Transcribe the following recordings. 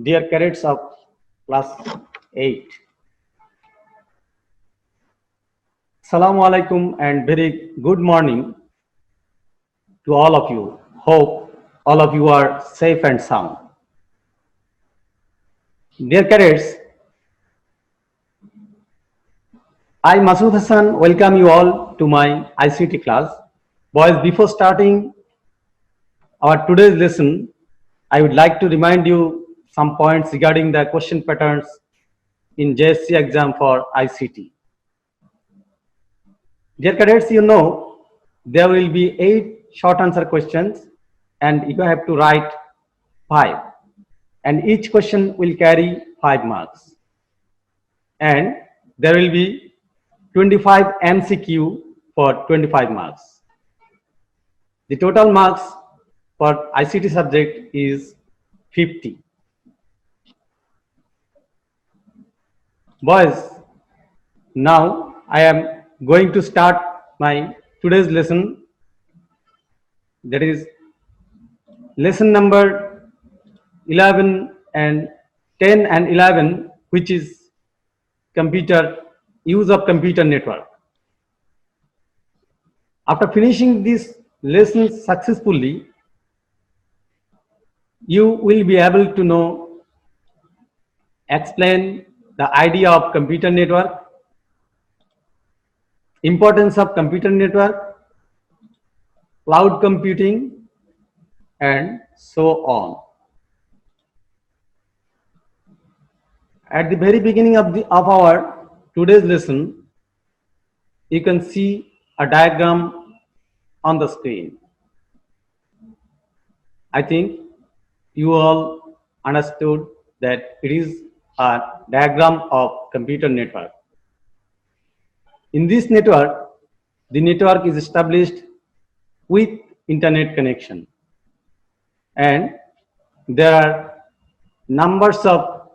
Dear cadets of class 8, Assalamu alaikum and very good morning to all of you. Hope all of you are safe and sound. Dear cadets, I, Masood Hassan, welcome you all to my ICT class. Boys, before starting our today's lesson, I would like to remind you some points regarding the question patterns in JSC exam for ICT. Dear cadets, you know there will be 8 short answer questions and you have to write 5. And each question will carry 5 marks. And there will be 25 MCQ for 25 marks. The total marks for ICT subject is 50. Boys, now I am going to start my today's lesson, that is lesson number 11 and 10 and 11, which is use of computer network. After finishing these lessons successfully, you will be able to know, explain the idea of computer network, importance of computer network, cloud computing, and so on. At the very beginning of our today's lesson, you can see a diagram on the screen. I think you all understood that it is a diagram of computer network. In this network, the network is established with internet connection, and there are numbers of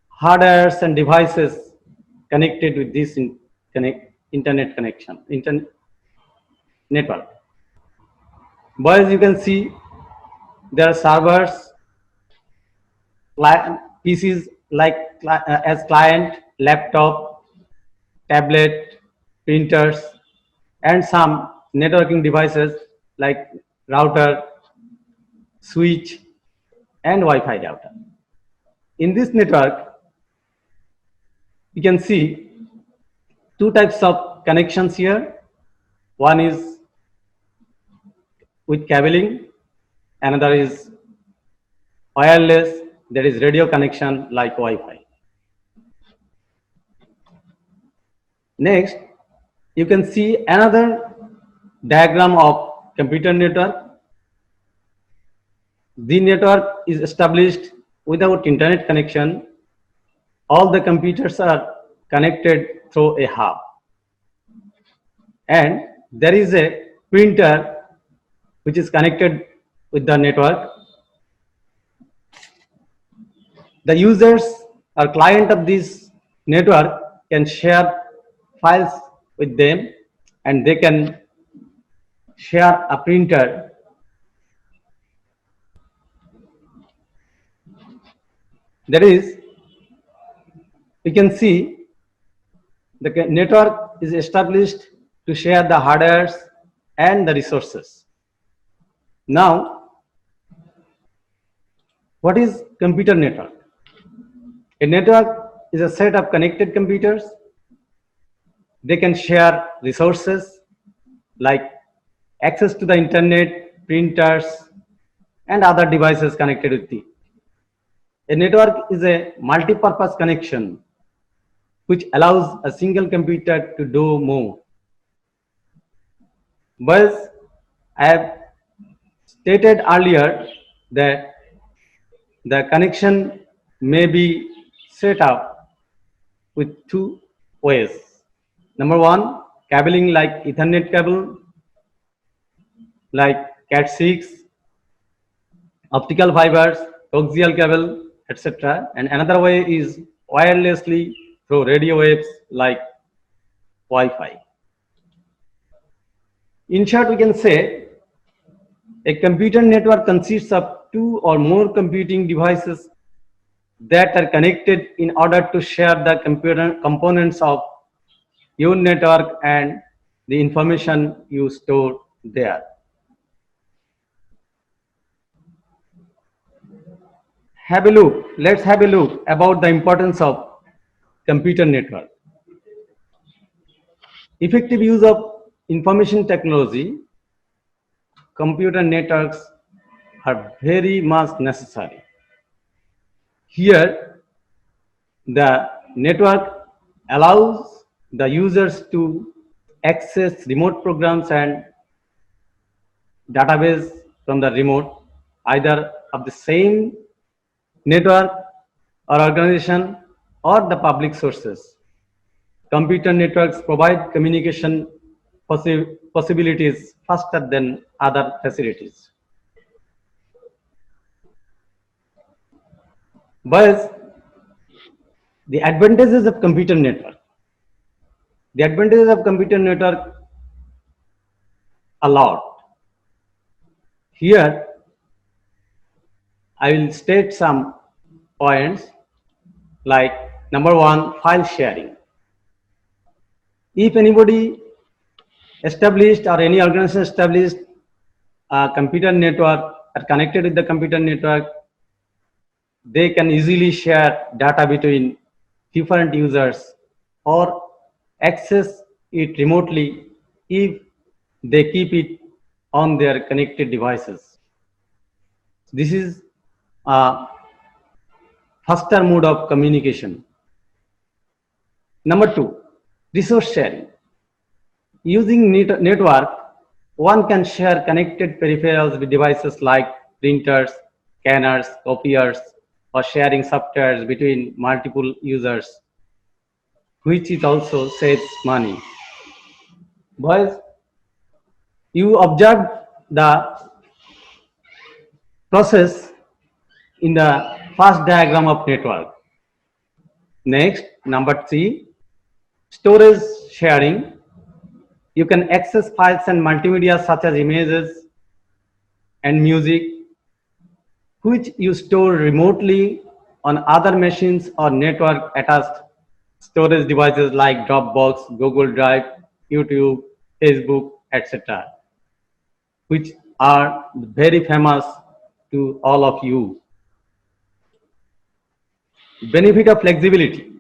hardware and devices connected with this internet connection, network. But as you can see, there are servers, PCs like as client, laptop, tablet, printers, and some networking devices like router, switch, and Wi-Fi router. In this network, you can see 2 types of connections here. One is with cabling, another is wireless, that is radio connection like Wi-Fi. Next, you can see another diagram of computer network. The network is established without internet connection. All the computers are connected through a hub. And there is a printer which is connected with the network. The users or client of this network can share files with them, and they can share a printer. That is, you can see the network is established to share the hardware and the resources. Now, what is computer network? A network is a set of connected computers. They can share resources like access to the internet, printers, and other devices connected with it. A network is a multi-purpose connection which allows a single computer to do more. But I have stated earlier that the connection may be set up with 2 ways. Number 1, cabling like Ethernet cable, like Cat6, optical fibers, coaxial cable, etc. And another way is wirelessly through radio waves like Wi-Fi. In short, we can say a computer network consists of 2 or more computing devices that are connected in order to share the computer components of your network and the information you store there. Have a look. Let's have a look about the importance of computer network. Effective use of information technology, computer networks are very much necessary. Here, the network allows the users to access remote programs and database from the remote, either of the same network or organization or the public sources. Computer networks provide communication possibilities faster than other facilities. But the advantages of computer network. The advantages of computer network a lot. Here, I will state some points like number one, file sharing. If anybody established or any organization established a computer network are connected with the computer network, they can easily share data between different users or access it remotely if they keep it on their connected devices. This is a faster mode of communication. Number two, resource sharing. Using network, one can share connected peripherals with devices like printers, scanners, copiers, or sharing softwares between multiple users, which is also saves money. Boys, you observed the process in the first diagram of network. Next, number three, storage sharing. You can access files and multimedia such as images and music, which you store remotely on other machines or network attached storage devices like Dropbox, Google Drive, YouTube, Facebook, etc., which are very famous to all of you. Benefit of flexibility.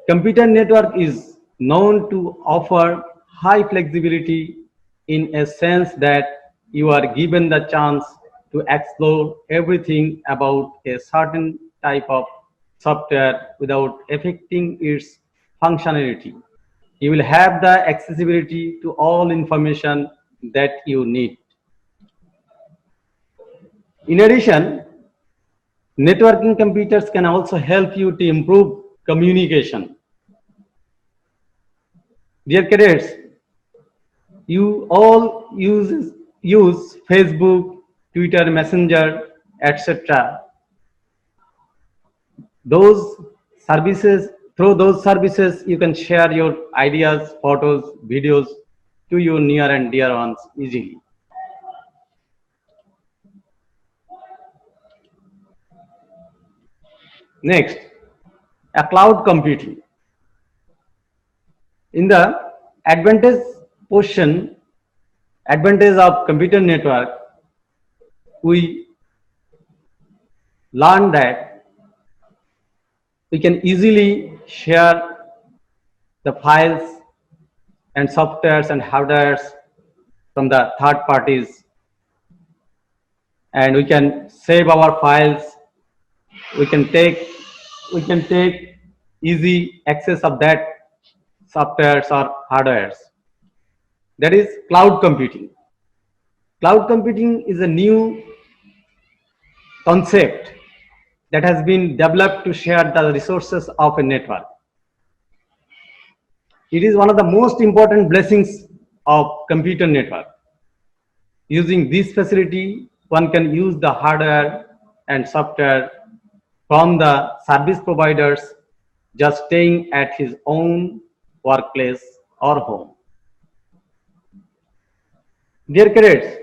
Computer network is known to offer high flexibility in a sense that you are given the chance to explore everything about a certain type of software without affecting its functionality. You will have the accessibility to all information that you need. In addition, networking computers can also help you to improve communication. Dear cadets, you all use Facebook, Twitter, Messenger, etc. Those services, through those services, you can share your ideas, photos, videos to your near and dear ones easily. Next, a cloud computing. In the advantage portion, advantage of computer network, we learn that we can easily share the files and softwares and hardwares from the third parties, and we can save our files. We can take easy access of that softwares or hardwares. That is cloud computing. Cloud computing is a new concept that has been developed to share the resources of a network. It is one of the most important blessings of computer network. Using this facility, one can use the hardware and software from the service providers just staying at his own workplace or home. Dear cadets,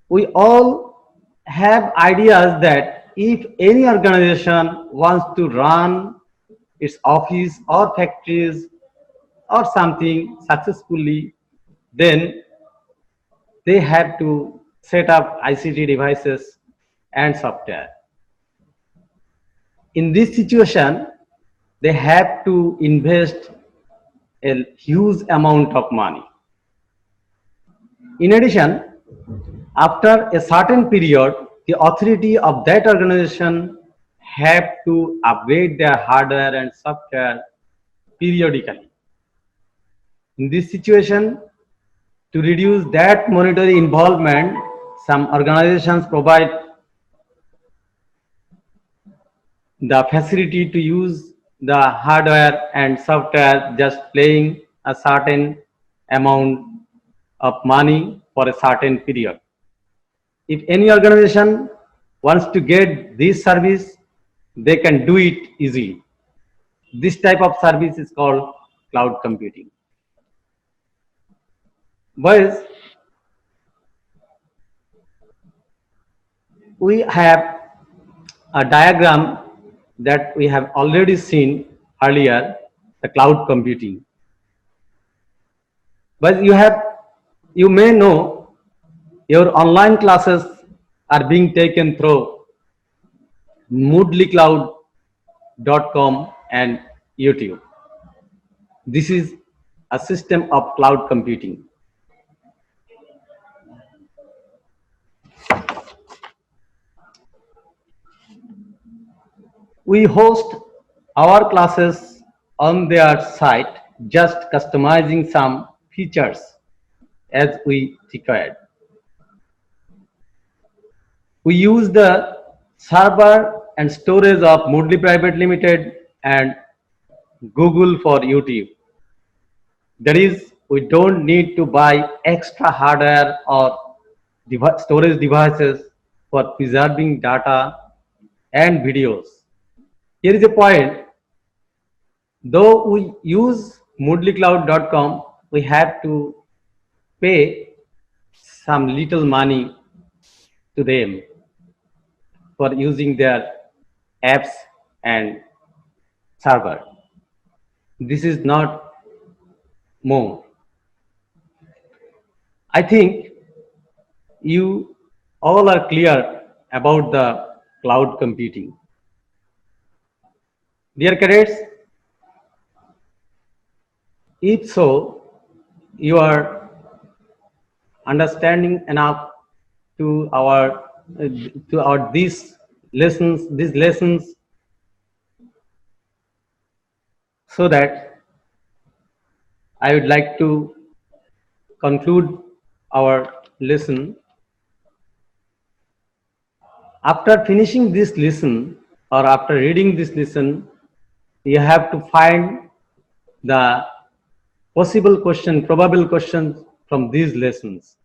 we all have ideas that if any organization wants to run its office or factories or something successfully, then they have to set up ICT devices and software. In this situation, they have to invest a huge amount of money. In addition, after a certain period, the authority of that organization have to upgrade their hardware and software periodically. In this situation, to reduce that monetary involvement, some organizations provide the facility to use the hardware and software just paying a certain amount of money for a certain period. If any organization wants to get this service, they can do it easily. This type of service is called cloud computing. Boys, we have a diagram that we have already seen earlier, the cloud computing. But you may know your online classes are being taken through moodleycloud.com and YouTube. This is a system of cloud computing. We host our classes on their site, just customizing some features as we required. We use the server and storage of Moodley Private Limited and Google for YouTube. That is, we don't need to buy extra hardware or storage devices for preserving data and videos. Here is a point. Though we use moodleycloud.com, we have to pay some little money to them for using their apps and server. This is not more. I think you all are clear about the cloud computing. Dear cadets, if so, you are understanding enough to these lessons, so that I would like to conclude our lesson. After finishing this lesson or after reading this lesson, you have to find the probable questions from these lessons,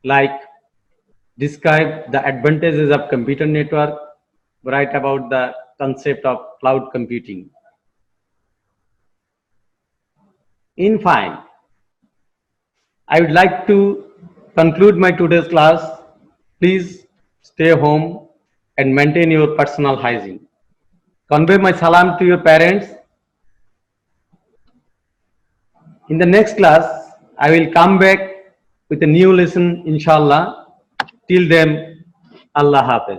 like describe the advantages of computer network, write about the concept of cloud computing. In fine, I would like to conclude my today's class. Please stay home and maintain your personal hygiene. Convey my salam to your parents. In the next class, I will come back with a new lesson, inshallah. Till then, Allah Hafiz.